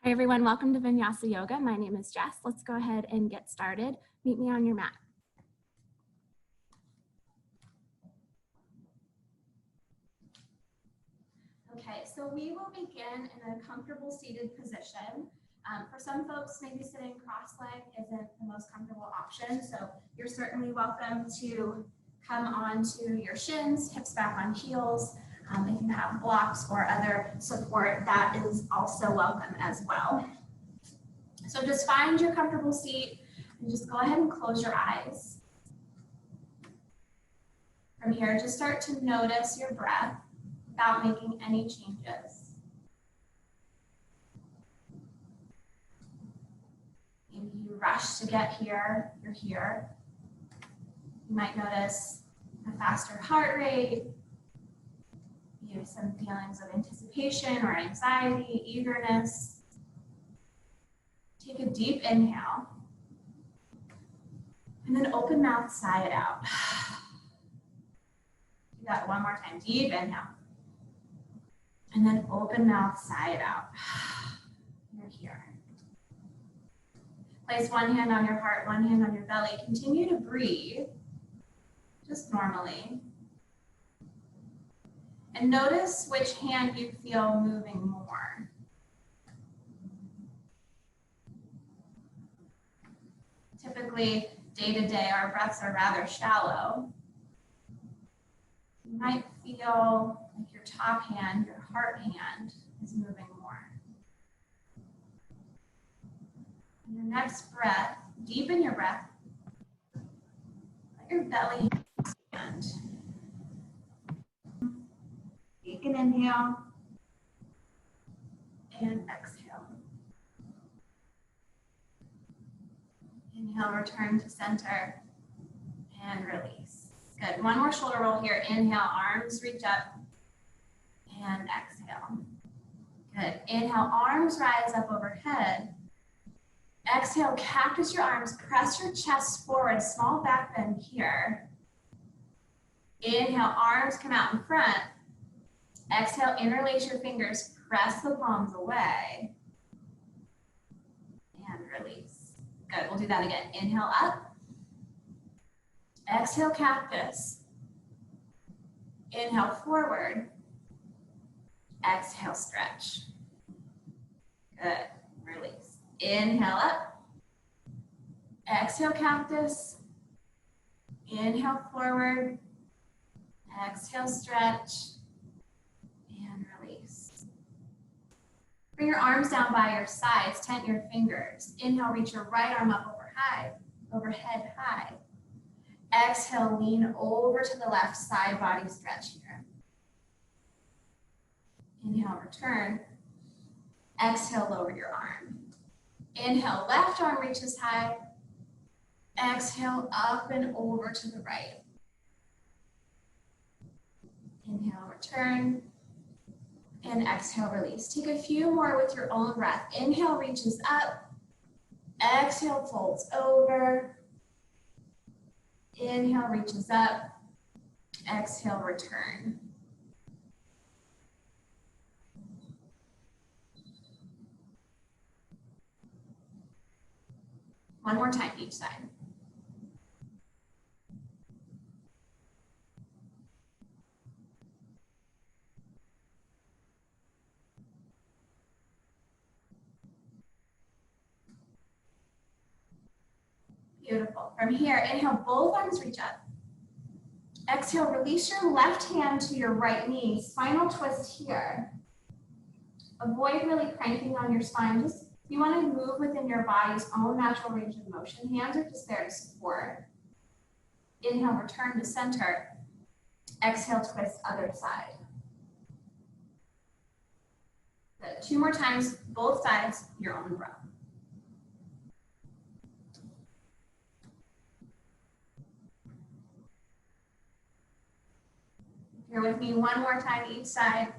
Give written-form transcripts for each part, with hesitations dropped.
Hi everyone, welcome to Vinyasa Yoga. My name is Jess. Let's go ahead and get started. Meet me on your mat. Okay, so we will begin in a comfortable seated position. For some folks, maybe sitting cross-legged isn't the most comfortable option, so you're certainly welcome to come onto your shins, hips back on heels. If you have blocks or other support, that is also welcome as well. So just find your comfortable seat and just go ahead and close your eyes. From here, just start to notice your breath without making any changes. Maybe you rush to get here, you're here. You might notice a faster heart rate, maybe some feelings of anticipation or anxiety, eagerness. Take a deep inhale, and then open mouth, sigh it out. Do that one more time, deep inhale, and then open mouth, sigh it out. You're here. Place one hand on your heart, one hand on your belly. Continue to breathe, just normally. And notice which hand you feel moving more. Typically, day to day, our breaths are rather shallow. You might feel like your top hand, your heart hand, is moving more. On your next breath, deepen your breath. Let your belly expand. Take an inhale and exhale. Inhale, return to center, and release. Good. One more shoulder roll here. Inhale, arms reach up, and exhale. Good. Inhale, arms rise up overhead. Exhale, cactus your arms, press your chest forward, small back bend here. Inhale, arms come out in front. Exhale, interlace your fingers, press the palms away, and release. Good, we'll do that again. Inhale up. Exhale, cactus. Inhale, forward. Exhale, stretch. Good, release. Inhale up. Exhale, cactus. Inhale, forward. Exhale, stretch. And release. Bring your arms down by your sides, tent your fingers. Inhale, reach your right arm up overhead high. Exhale, lean over to the left side, body stretch here. Inhale, return. Exhale, lower your arm. Inhale, left arm reaches high. Exhale, up and over to the right. Inhale, return. And exhale, release. Take a few more with your own breath. Inhale, reaches up. Exhale, folds over. Inhale, reaches up. Exhale, return. One more time each side. Beautiful. From here, inhale, both arms reach up. Exhale, release your left hand to your right knee. Spinal twist here. Avoid really cranking on your spine. Just you want to move within your body's own natural range of motion. Hands are just there to support. Inhale, return to center. Exhale, twist other side. Good. 2 more times, both sides, your own breath. Here with me one more time each side.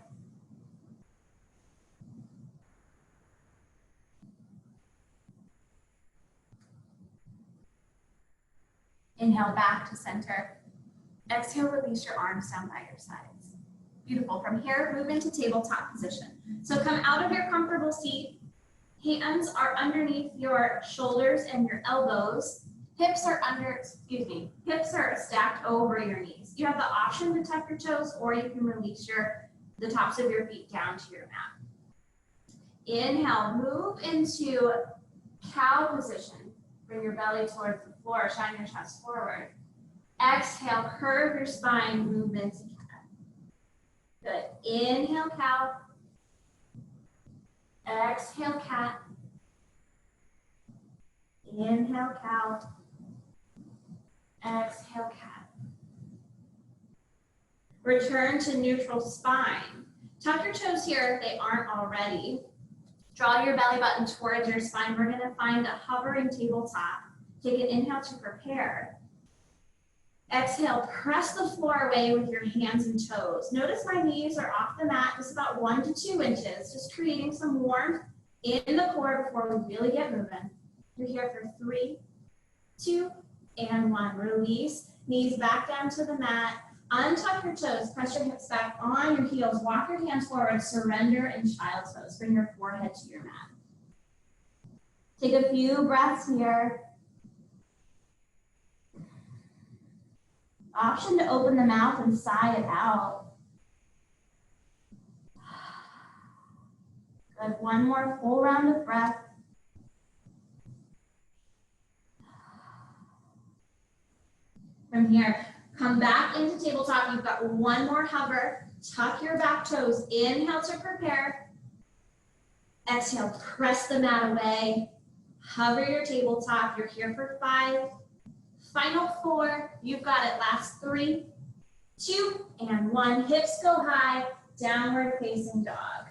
Inhale back to center. Exhale, release your arms down by your sides. Beautiful. From here, move into tabletop position. So come out of your comfortable seat, Hands are underneath your shoulders and your elbows. Hips are stacked over your knees. You have the option to tuck your toes, or you can release the tops of your feet down to your mat. Inhale, move into cow position. Bring your belly towards the floor, shine your chest forward. Exhale, curve your spine, move into cat. Good. Inhale, cow. Exhale, cat. Inhale, cow. Exhale, cat. Return to neutral spine. Tuck your toes here if they aren't already. Draw your belly button towards your spine. We're going to find a hovering tabletop. Take an inhale to prepare. Exhale, press the floor away with your hands and toes. Notice my knees are off the mat, just about 1 to 2 inches, just creating some warmth in the core before we really get moving. You're here for 3, 2, and 1. Release, knees back down to the mat. Untuck your toes, press your hips back on your heels, walk your hands forward, surrender in child's pose. Bring your forehead to your mat. Take a few breaths here. Option to open the mouth and sigh it out. Good, one more full round of breath. From here, come back into tabletop. You've got one more hover. Tuck your back toes. Inhale to prepare. Exhale, press the mat away. Hover your tabletop. You're here for 5. Final 4. You've got it. Last 3, 2, and 1. Hips go high. Downward facing dog.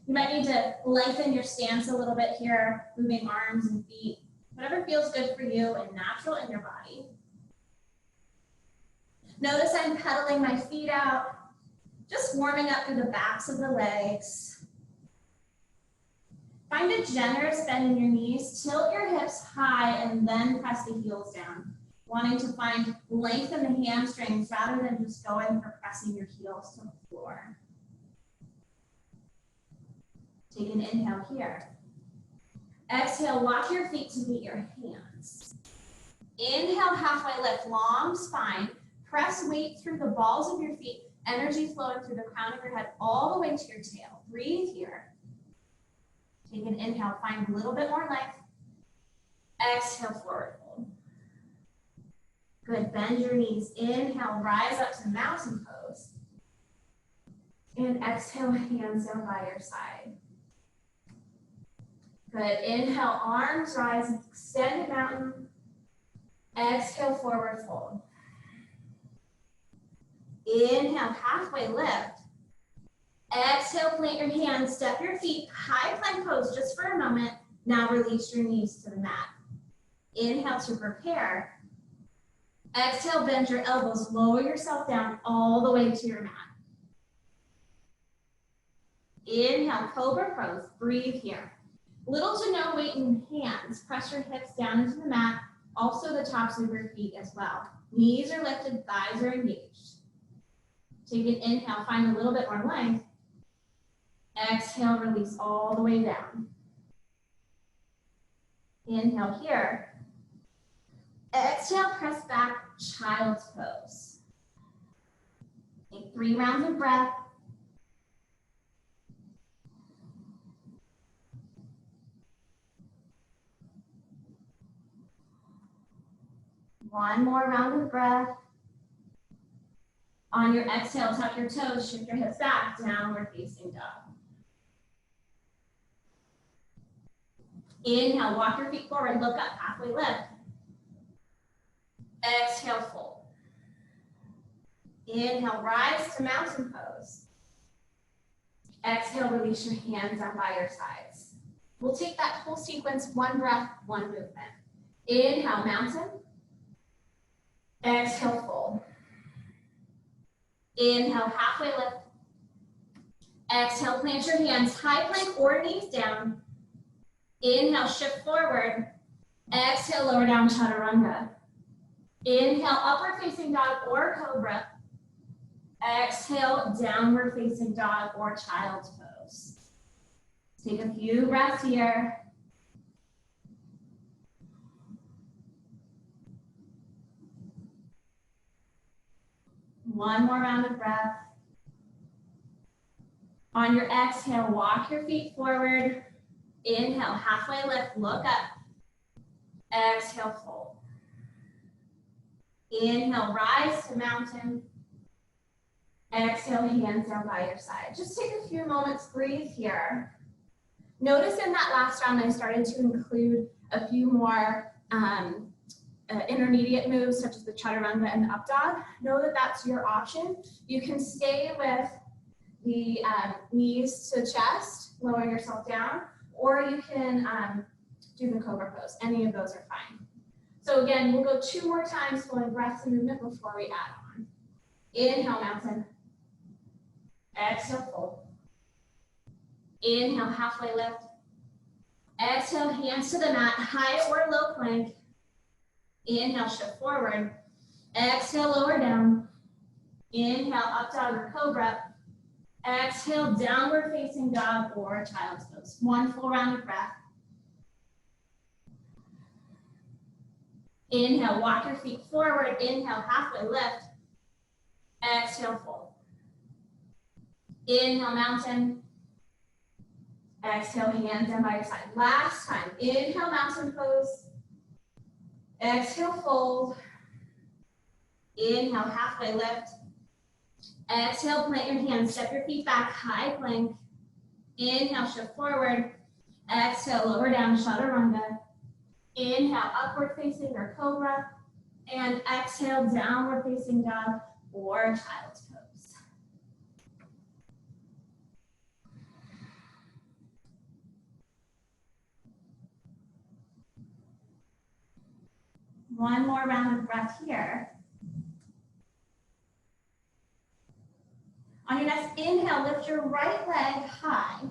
You might need to lengthen your stance a little bit here, moving arms and feet. Whatever feels good for you and natural in your body. Notice I'm pedaling my feet out, just warming up through the backs of the legs. Find a generous bend in your knees, tilt your hips high, and then press the heels down. Wanting to find length in the hamstrings rather than just going for pressing your heels to the floor. Take an inhale here. Exhale, walk your feet to meet your hands. Inhale, halfway lift, long spine. Press weight through the balls of your feet, energy flowing through the crown of your head all the way to your tail. Breathe here. Take an inhale, find a little bit more length. Exhale, forward fold. Good, bend your knees. Inhale, rise up to mountain pose. And exhale, hands down by your side. Good, inhale, arms rise, extended mountain. Exhale, forward fold. Inhale, halfway lift. Exhale, plant your hands, step your feet, high plank pose just for a moment. Now release your knees to the mat. Inhale to prepare. Exhale, bend your elbows, lower yourself down all the way to your mat. Inhale, Cobra pose, breathe here. Little to no weight in hands, press your hips down into the mat, also the tops of your feet as well. Knees are lifted, thighs are engaged. Take an inhale, find a little bit more length. Exhale, release all the way down. Inhale here. Exhale, press back, child's pose. Take 3 rounds of breath. One more round of breath. On your exhale, tuck your toes, shift your hips back, downward facing dog. Inhale, walk your feet forward, look up, halfway lift. Exhale, fold. Inhale, rise to mountain pose. Exhale, release your hands down by your sides. We'll take that whole sequence, 1 breath, 1 movement. Inhale, mountain. Exhale, fold. Inhale, halfway lift. Exhale, plant your hands, high plank or knees down. Inhale, shift forward. Exhale, lower down, chaturanga. Inhale, upward facing dog or cobra. Exhale, downward facing dog or child's pose. Take a few breaths here. One more round of breath. On your exhale, walk your feet forward. Inhale, halfway lift, look up. Exhale, fold. Inhale, rise to mountain. Exhale, hands down by your side. Just take a few moments, breathe here. Notice in that last round, I started to include a few more intermediate moves, such as the chaturanga and the up dog. Know that that's your option. You can stay with the knees to chest, lowering yourself down, or you can do the Cobra pose. Any of those are fine. So again, we'll go 2 more times, flowing breath and movement before we add on. Inhale, mountain. Exhale, fold. Inhale, halfway lift. Exhale, hands to the mat, high or low plank. Inhale, shift forward. Exhale, lower down. Inhale, up dog or cobra. Exhale, downward facing dog or child's pose. 1 full round of breath. Inhale, walk your feet forward. Inhale, halfway lift. Exhale, fold. Inhale, mountain. Exhale, hands down by your side. Last time. Inhale, mountain pose. Exhale, fold. Inhale, halfway lift. Exhale, plant your hands. Step your feet back, high plank. Inhale, shift forward. Exhale, lower down, chaturanga. Inhale, upward facing or cobra. And exhale, downward facing dog or child's pose. One more round of breath here. On your next inhale, lift your right leg high.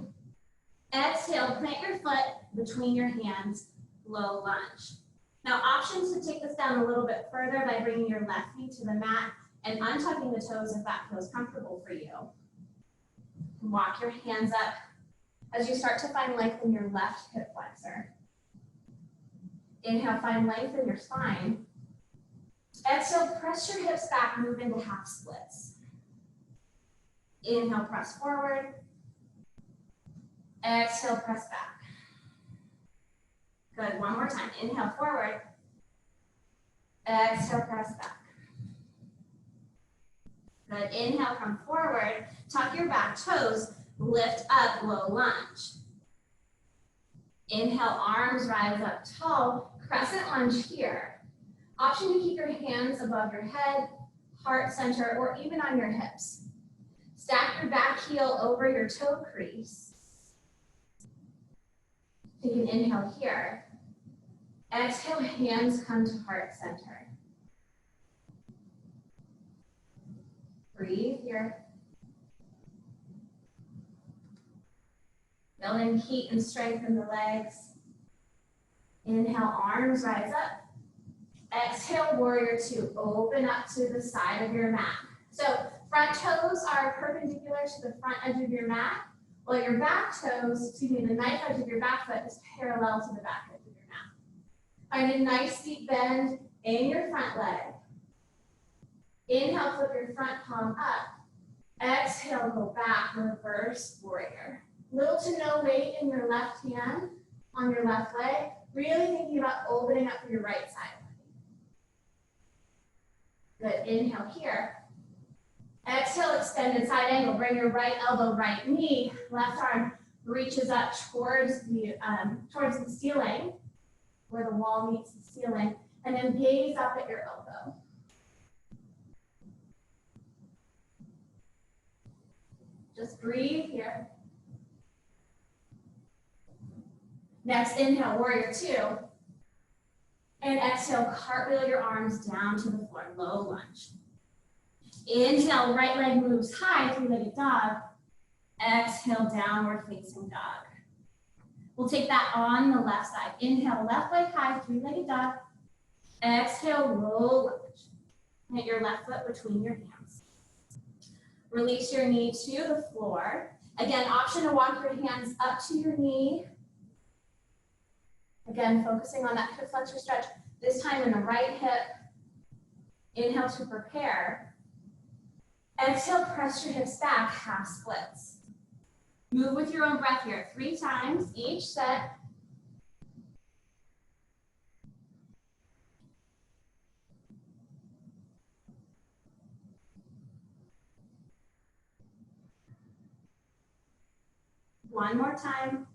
Exhale, plant your foot between your hands, low lunge. Now, options to take this down a little bit further by bringing your left knee to the mat and untucking the toes if that feels comfortable for you. Walk your hands up as you start to find length in your left hip flexor. Inhale, find length in your spine. Exhale, press your hips back, move into half splits. Inhale, press forward. Exhale, press back. Good, one more time. Inhale, forward. Exhale, press back. Good, inhale, come forward. Tuck your back toes, lift up, low lunge. Inhale, arms rise up tall, crescent lunge here. Option to keep your hands above your head, heart center, or even on your hips. Stack your back heel over your toe crease. Take an inhale here. Exhale, hands come to heart center. Breathe here. Building heat and strength in the legs. Inhale, arms rise up. Exhale, warrior 2. Open up to the side of your mat. So front toes are perpendicular to the front edge of your mat, while your back toes, the knife edge of your back foot is parallel to the back edge of your mat. Find a nice deep bend in your front leg. Inhale, flip your front palm up. Exhale, go back, reverse warrior. Little to no weight in your left hand on your left leg. Really thinking about opening up for your right side. Good, inhale here. Exhale, extended side angle. Bring your right elbow, right knee. Left arm reaches up towards the ceiling, where the wall meets the ceiling, and then gaze up at your elbow. Just breathe here. Next, inhale, warrior 2. And exhale, cartwheel your arms down to the floor, low lunge. Inhale, right leg moves high, 3-legged dog. Exhale, downward facing dog. We'll take that on the left side. Inhale, left leg high, 3-legged dog. Exhale, low lunge. Plant your left foot between your hands. Release your knee to the floor. Again, option to walk your hands up to your knee. Again, focusing on that hip flexor stretch, this time in the right hip. Inhale to prepare. Exhale, press your hips back, half splits. Move with your own breath here, 3 times each set. One more time.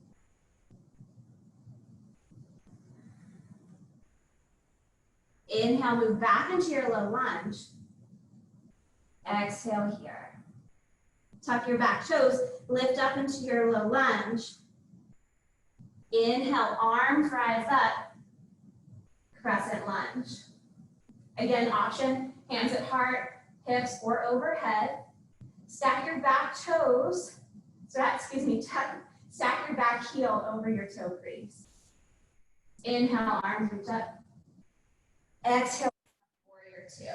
Inhale, move back into your low lunge. Exhale here. Tuck your back toes, lift up into your low lunge. Inhale, arms rise up, crescent lunge. Again, option, hands at heart, hips, or overhead. Stack your back toes, stack your back heel over your toe crease. Inhale, arms reach up. Exhale, warrior 2.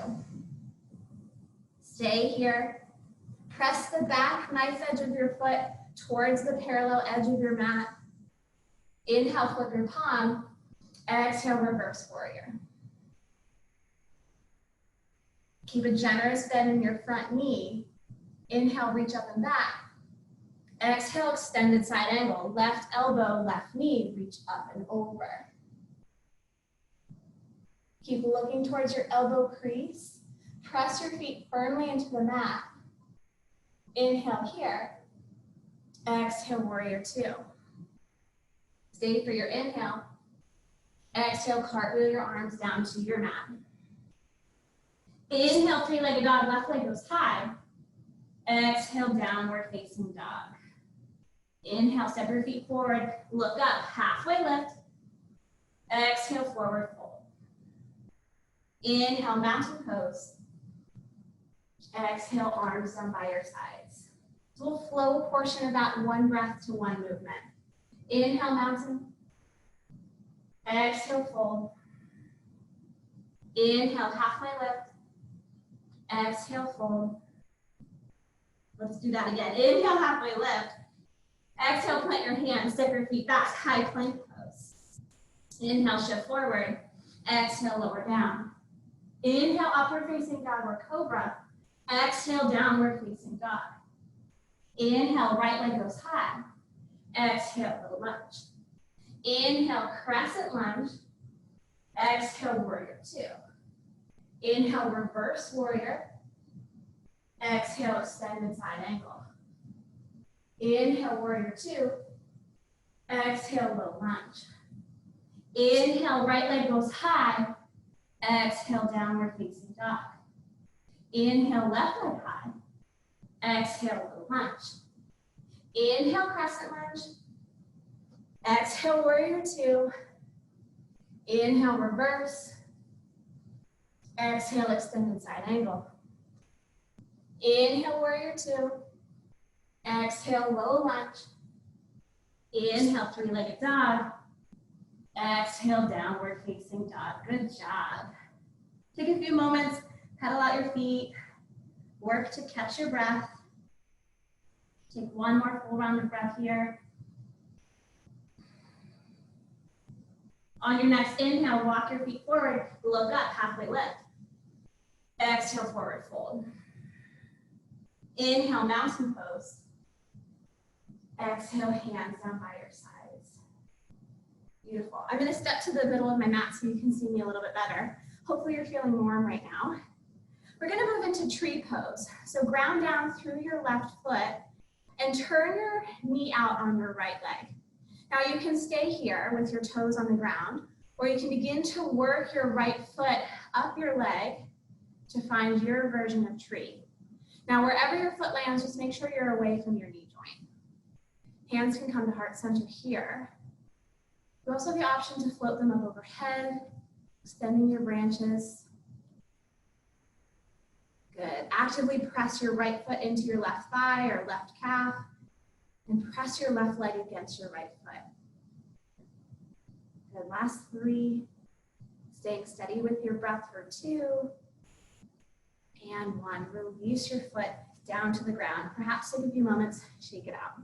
Stay here. Press the back knife edge of your foot towards the parallel edge of your mat. Inhale, flip your palm. Exhale, reverse warrior. Keep a generous bend in your front knee. Inhale, reach up and back. Exhale, extended side angle. Left elbow, left knee, reach up and over. Keep looking towards your elbow crease. Press your feet firmly into the mat. Inhale here. Exhale, warrior 2. Stay for your inhale. Exhale, cartwheel your arms down to your mat. Inhale, 3-legged dog, left leg goes high. Exhale, downward facing dog. Inhale, step your feet forward, look up, halfway lift. Exhale, forward fold. Inhale, mountain pose. Exhale, arms down by your sides. So we'll flow a portion of that one breath to one movement. Inhale, mountain. Exhale, fold. Inhale, halfway lift. Exhale, fold. Let's do that again. Inhale, halfway lift. Exhale, plant your hands, step your feet back, high plank pose. Inhale, shift forward. Exhale, lower down. Inhale, upward facing dog or cobra. Exhale, downward facing dog. Inhale, right leg goes high. Exhale, little lunge. Inhale, crescent lunge. Exhale, warrior 2. Inhale, reverse warrior. Exhale, extended side angle. Inhale, warrior 2. Exhale, low lunge. Inhale, right leg goes high. Exhale, downward facing dog. Inhale, left leg high. Exhale, low lunge. Inhale, crescent lunge. Exhale, warrior 2. Inhale, reverse. Exhale, extended side angle. Inhale, warrior 2. Exhale, low lunge. Inhale, 3-legged dog. Exhale, downward facing dog. Good job. Take a few moments, pedal out your feet, work to catch your breath. Take one more full round of breath here. On your next inhale, walk your feet forward, look up, halfway lift. Exhale, forward fold. Inhale, mountain pose. Exhale, hands down by your sides. Beautiful. I'm going to step to the middle of my mat so you can see me a little bit better. Hopefully you're feeling warm right now. We're going to move into tree pose. So ground down through your left foot and turn your knee out on your right leg. Now you can stay here with your toes on the ground, or you can begin to work your right foot up your leg to find your version of tree. Now wherever your foot lands, just make sure you're away from your knee joint. Hands can come to heart center here. You also have the option to float them up overhead, extending your branches. Good. Actively press your right foot into your left thigh or left calf, and press your left leg against your right foot. Good. Last 3. Staying steady with your breath for 2. And 1. Release your foot down to the ground. Perhaps take a few moments, shake it out.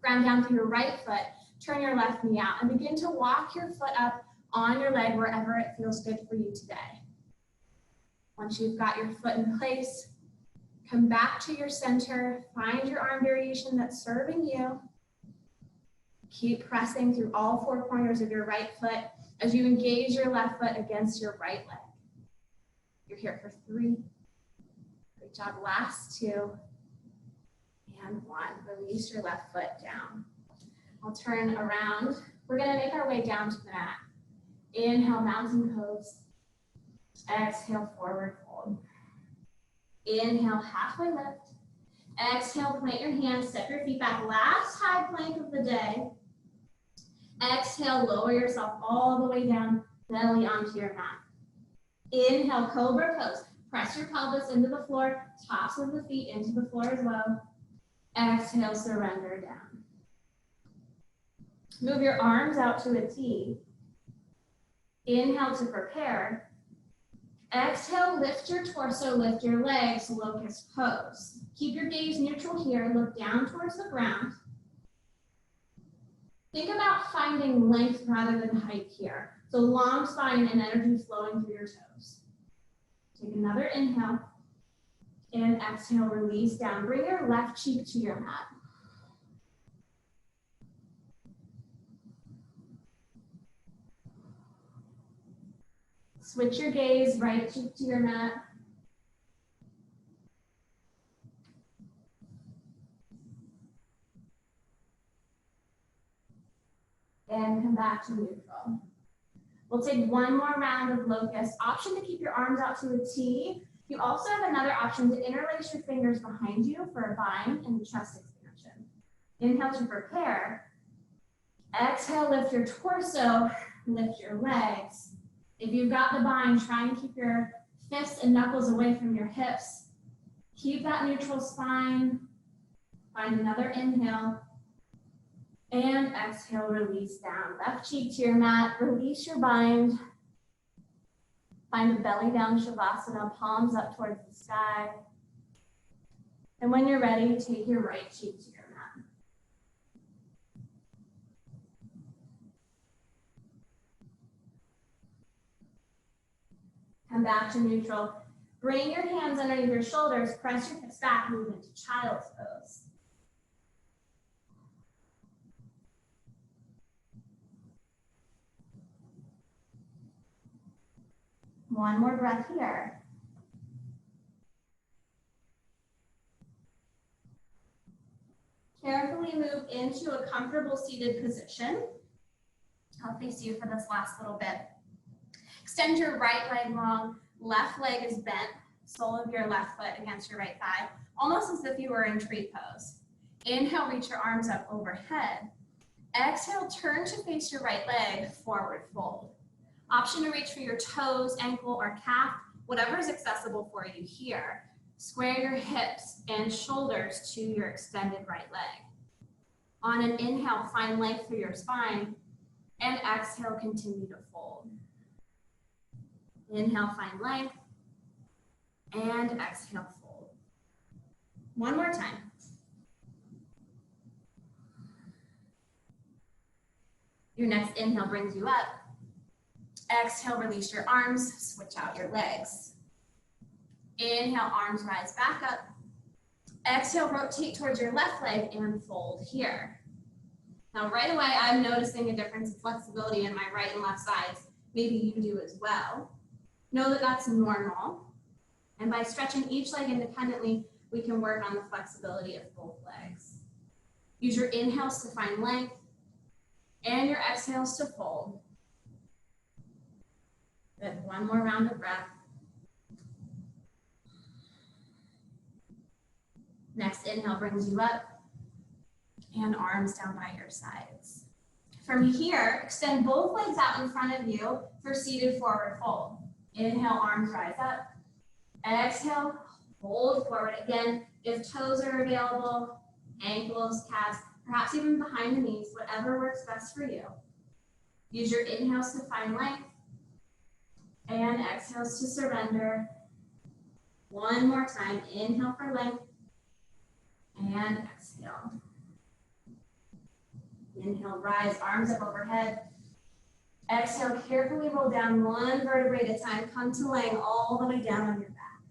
Ground down through your right foot, turn your left knee out, and begin to walk your foot up on your leg wherever it feels good for you today. Once you've got your foot in place, Come back to your center. Find your arm variation that's serving you. Keep pressing through all four corners of your right foot as you engage your left foot against your right leg. You're here for 3. Great job. Last 2. And 1. Release your left foot down. I'll turn around. We're going to make our way down to the mat. Inhale, mountain pose. Exhale, forward fold. Inhale, halfway lift. Exhale, plant your hands, step your feet back. Last high plank of the day. Exhale, lower yourself all the way down, belly onto your mat. Inhale, Cobra pose. Press your pelvis into the floor, tops of the feet into the floor as well. Exhale, surrender down. Move your arms out to a T. Inhale to prepare. Exhale, lift your torso, lift your legs, locust pose. Keep your gaze neutral here, look down towards the ground. Think about finding length rather than height here. So long spine and energy flowing through your toes. Take another inhale and exhale, release down. Bring your left cheek to your mat. Switch your gaze, right cheek to your mat. And come back to neutral. We'll take one more round of locust. Option to keep your arms out to a T. You also have another option to interlace your fingers behind you for a bind and chest expansion. Inhale to prepare. Exhale, lift your torso, lift your legs. If you've got the bind, try and keep your fists and knuckles away from your hips. Keep that neutral spine. Find another inhale. And exhale, release down. Left cheek to your mat, release your bind. Find a belly down Shavasana, palms up towards the sky. And when you're ready, take your right cheek to your mat. Come back to neutral. Bring your hands underneath your shoulders, press your hips back, move into child's pose. One more breath here. Carefully move into a comfortable seated position. I'll face you for this last little bit. Extend your right leg long, left leg is bent, sole of your left foot against your right thigh, almost as if you were in tree pose. Inhale, reach your arms up overhead. Exhale, turn to face your right leg, forward fold. Option to reach for your toes, ankle, or calf, whatever is accessible for you here. Square your hips and shoulders to your extended right leg. On an inhale, find length through your spine, and exhale, continue to fold. Inhale, find length, and exhale, fold. One more time. Your next inhale brings you up. Exhale, release your arms, switch out your legs. Inhale, arms rise back up. Exhale, rotate towards your left leg and fold here. Now, right away, I'm noticing a difference in flexibility in my right and left sides. Maybe you do as well. Know that that's normal. And by stretching each leg independently, we can work on the flexibility of both legs. Use your inhales to find length and your exhales to fold. Good. One more round of breath. Next inhale brings you up and arms down by your sides. From here, extend both legs out in front of you for seated forward fold. Inhale, arms rise up. Exhale, fold forward again. If toes are available, ankles, calves, perhaps even behind the knees, whatever works best for you. Use your inhales to find length and exhales to surrender. One more time. Inhale for length and exhale. Inhale, rise, arms up overhead. Exhale, carefully roll down one vertebrae at a time. Come to laying all the way down on your back.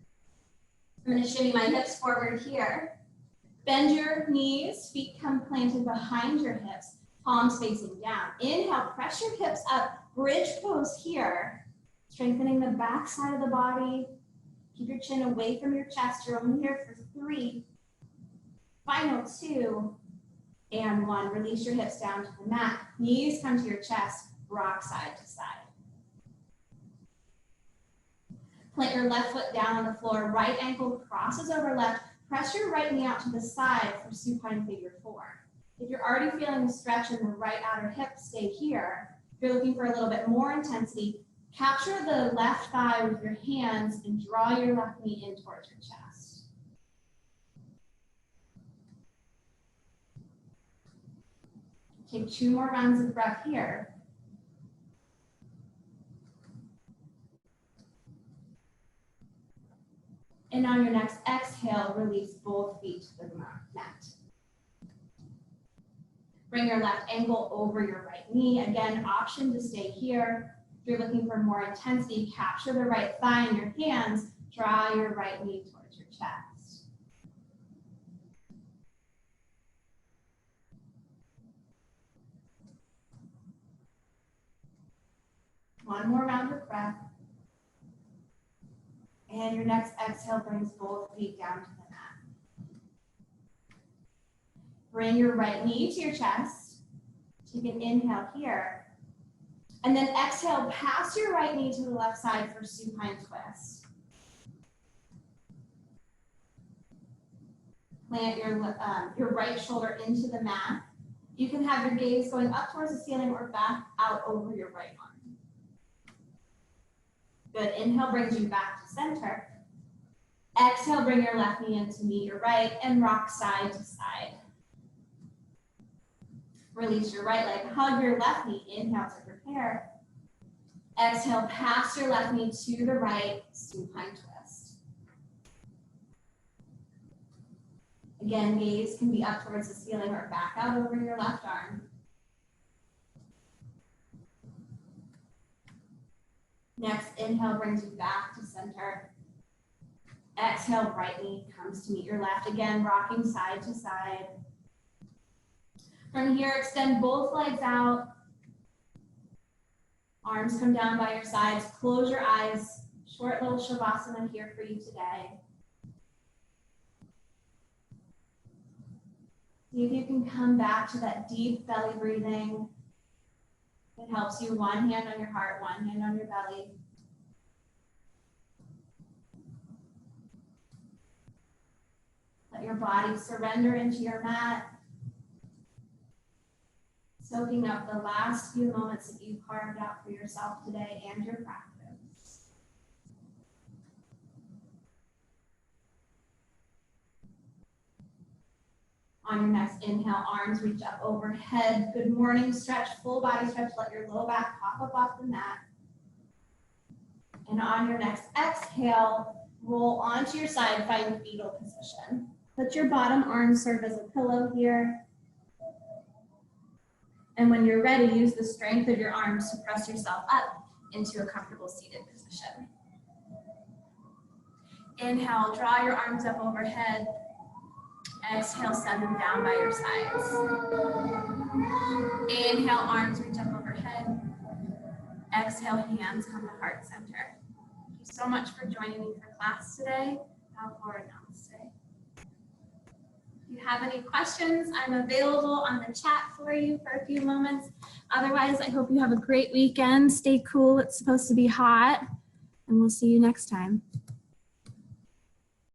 I'm going to shimmy my hips forward here. Bend your knees, feet come planted behind your hips, palms facing down. Inhale, press your hips up, bridge pose here, strengthening the back side of the body. Keep your chin away from your chest. You're only here for 3, final 2, and 1. Release your hips down to the mat. Knees come to your chest, rock side to side. Plant your left foot down on the floor. Right ankle crosses over left. Press your right knee out to the side for supine figure 4. If you're already feeling a stretch in the right outer hip, stay here. If you're looking for a little bit more intensity, capture the left thigh with your hands and draw your left knee in towards your chest. Take 2 more rounds of breath here. And on your next exhale, release both feet to the mat. Bring your left ankle over your right knee. Again, option to stay here. If you're looking for more intensity, capture the right thigh in your hands. Draw your right knee towards your chest. One more round of breath. And your next exhale brings both feet down to the mat. Bring your right knee to your chest. Take an inhale here. And then exhale, pass your right knee to the left side for supine twist. Plant your right shoulder into the mat. You can have your gaze going up towards the ceiling or back out over your right arm. Good, inhale brings you back to center. Exhale, bring your left knee in to meet your right and rock side to side. Release your right leg, hug your left knee, inhale to prepare. Exhale, pass your left knee to the right, supine twist. Again, gaze can be up towards the ceiling or back out over your left arm. Next, inhale brings you back to center. Exhale, right knee comes to meet your left. Again, rocking side to side. From here, extend both legs out. Arms come down by your sides. Close your eyes. Short little shavasana here for you today. See if you can come back to that deep belly breathing. It helps you, one hand on your heart, one hand on your belly. Let your body surrender into your mat, soaking up the last few moments that you carved out for yourself today and your practice. On your next inhale, arms reach up overhead. Good morning stretch, full body stretch. Let your low back pop up off the mat. And on your next exhale, roll onto your side, find fetal position. Let your bottom arms serve as a pillow here. And when you're ready, use the strength of your arms to press yourself up into a comfortable seated position. Inhale, draw your arms up overhead. Exhale, send them down by your sides. Inhale, arms reach up overhead. Exhale, hands come to heart center. Thank you so much for joining me for class today. Bow forward, namaste. If you have any questions, I'm available on the chat for you for a few moments. Otherwise, I hope you have a great weekend. Stay cool. It's supposed to be hot, and we'll see you next time.